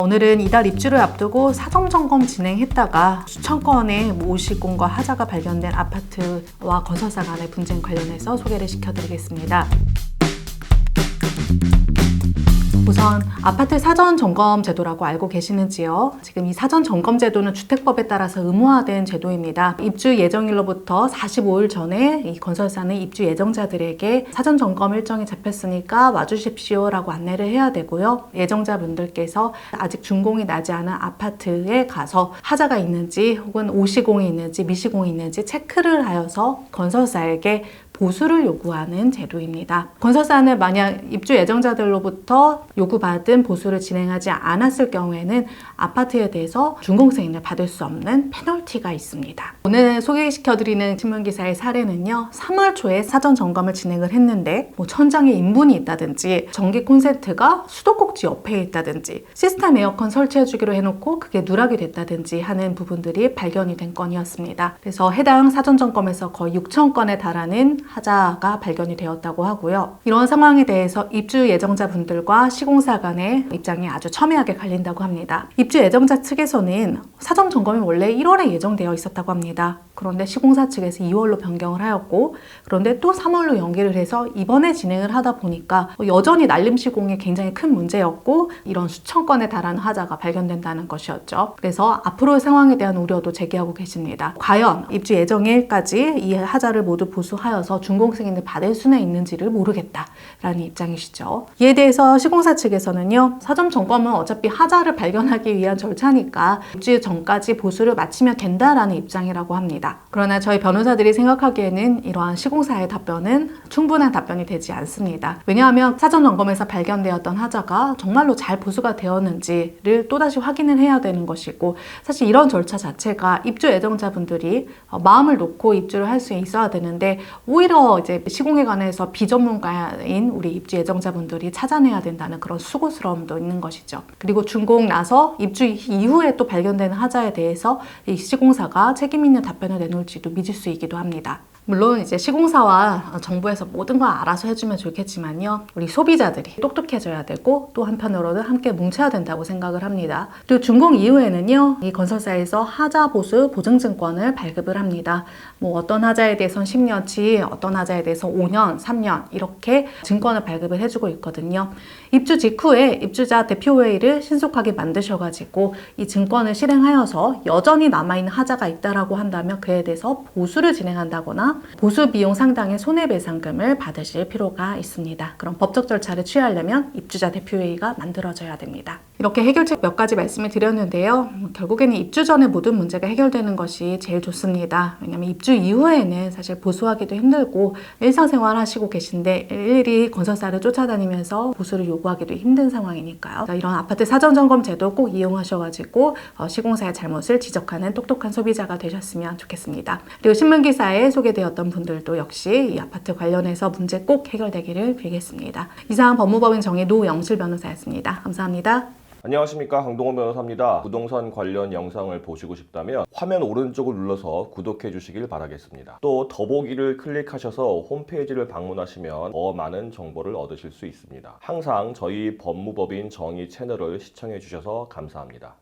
오늘은 이달 입주를 앞두고 사전 점검 진행했다가 수천 건의 모시공과 하자가 발견된 아파트와 건설사 간의 분쟁 관련해서 소개를 시켜드리겠습니다. 우선 아파트 사전 점검 제도라고 알고 계시는지요? 지금 이 사전 점검 제도는 주택법에 따라서 의무화된 제도입니다. 입주 예정일로부터 45일 전에 이 건설사는 입주 예정자들에게 사전 점검 일정이 잡혔으니까 와주십시오 라고 안내를 해야 되고요. 예정자분들께서 아직 준공이 나지 않은 아파트에 가서 하자가 있는지 혹은 오시공이 있는지 미시공이 있는지 체크를 하여서 건설사에게 보수를 요구하는 제도입니다. 건설사는 만약 입주 예정자들로부터 요구받은 보수를 진행하지 않았을 경우에는 아파트에 대해서 준공승인을 받을 수 없는 페널티가 있습니다. 오늘 소개시켜드리는 신문기사의 사례는요, 3월 초에 사전 점검을 진행을 했는데 천장에 인분이 있다든지 전기 콘센트가 수도꼭지 옆에 있다든지 시스템 에어컨 설치해주기로 해놓고 그게 누락이 됐다든지 하는 부분들이 발견이 된 건이었습니다. 그래서 해당 사전 점검에서 거의 6천 건에 달하는 하자가 발견이 되었다고 하고요. 이런 상황에 대해서 입주 예정자분들과 시공사 간의 입장이 아주 첨예하게 갈린다고 합니다. 입주 예정자 측에서는 사전 점검이 원래 1월에 예정되어 있었다고 합니다. 그런데 시공사 측에서 2월로 변경을 하였고, 그런데 또 3월로 연기를 해서 이번에 진행을 하다 보니까 여전히 난림 시공이 굉장히 큰 문제였고 이런 수천 건에 달하는 하자가 발견된다는 것이었죠. 그래서 앞으로의 상황에 대한 우려도 제기하고 계십니다. 과연 입주 예정일까지 이 하자를 모두 보수하여서 준공승인을 받을 수는 있는지를 모르겠다라는 입장이시죠. 이에 대해서 시공사 측에서는요, 사전 점검은 어차피 하자를 발견하기 위한 절차니까 입주 전까지 보수를 마치면 된다라는 입장이라고 합니다. 그러나 저희 변호사들이 생각하기에는 이러한 시공사의 답변은 충분한 답변이 되지 않습니다. 왜냐하면 사전 점검에서 발견되었던 하자가 정말로 잘 보수가 되었는지를 또다시 확인을 해야 되는 것이고, 사실 이런 절차 자체가 입주 예정자분들이 마음을 놓고 입주를 할 수 있어야 되는데 오히려 이제 시공에 관해서 비전문가인 우리 입주 예정자분들이 찾아내야 된다는 그런 수고스러움도 있는 것이죠. 그리고 준공 나서 입주 이후에 또 발견되는 하자에 대해서 이 시공사가 책임 있는 답변을 내놓을지도 미지수이기도 합니다. 물론 이제 시공사와 정부에서 모든 걸 알아서 해주면 좋겠지만요, 우리 소비자들이 똑똑해져야 되고 또 한편으로는 함께 뭉쳐야 된다고 생각을 합니다. 또 준공 이후에는요, 이 건설사에서 하자 보수 보증증권을 발급을 합니다. 어떤 하자에 대해서는 10년치, 어떤 하자에 대해서 5년, 3년 이렇게 증권을 발급을 해주고 있거든요. 입주 직후에 입주자 대표회의를 신속하게 만드셔가지고 이 증권을 실행하여서 여전히 남아있는 하자가 있다라고 한다면 그에 대해서 보수를 진행한다거나 보수 비용 상당의 손해배상금을 받으실 필요가 있습니다. 그럼 법적 절차를 취하려면 입주자 대표회의가 만들어져야 됩니다. 이렇게 해결책 몇 가지 말씀을 드렸는데요. 결국에는 입주 전에 모든 문제가 해결되는 것이 제일 좋습니다. 왜냐하면 입주 이후에는 사실 보수하기도 힘들고 일상생활 하시고 계신데 일일이 건설사를 쫓아다니면서 보수를 요구하기도 힘든 상황이니까요. 이런 아파트 사전점검 제도 꼭 이용하셔가지고 시공사의 잘못을 지적하는 똑똑한 소비자가 되셨으면 좋겠습니다. 그리고 신문기사에 소개되었던 분들도 역시 이 아파트 관련해서 문제 꼭 해결되기를 빌겠습니다. 이상 법무법인 정의 노영실 변호사였습니다. 감사합니다. 안녕하십니까, 강동원 변호사입니다. 부동산 관련 영상을 보시고 싶다면 화면 오른쪽을 눌러서 구독해 주시길 바라겠습니다. 또 더보기를 클릭하셔서 홈페이지를 방문하시면 더 많은 정보를 얻으실 수 있습니다. 항상 저희 법무법인 정의 채널을 시청해 주셔서 감사합니다.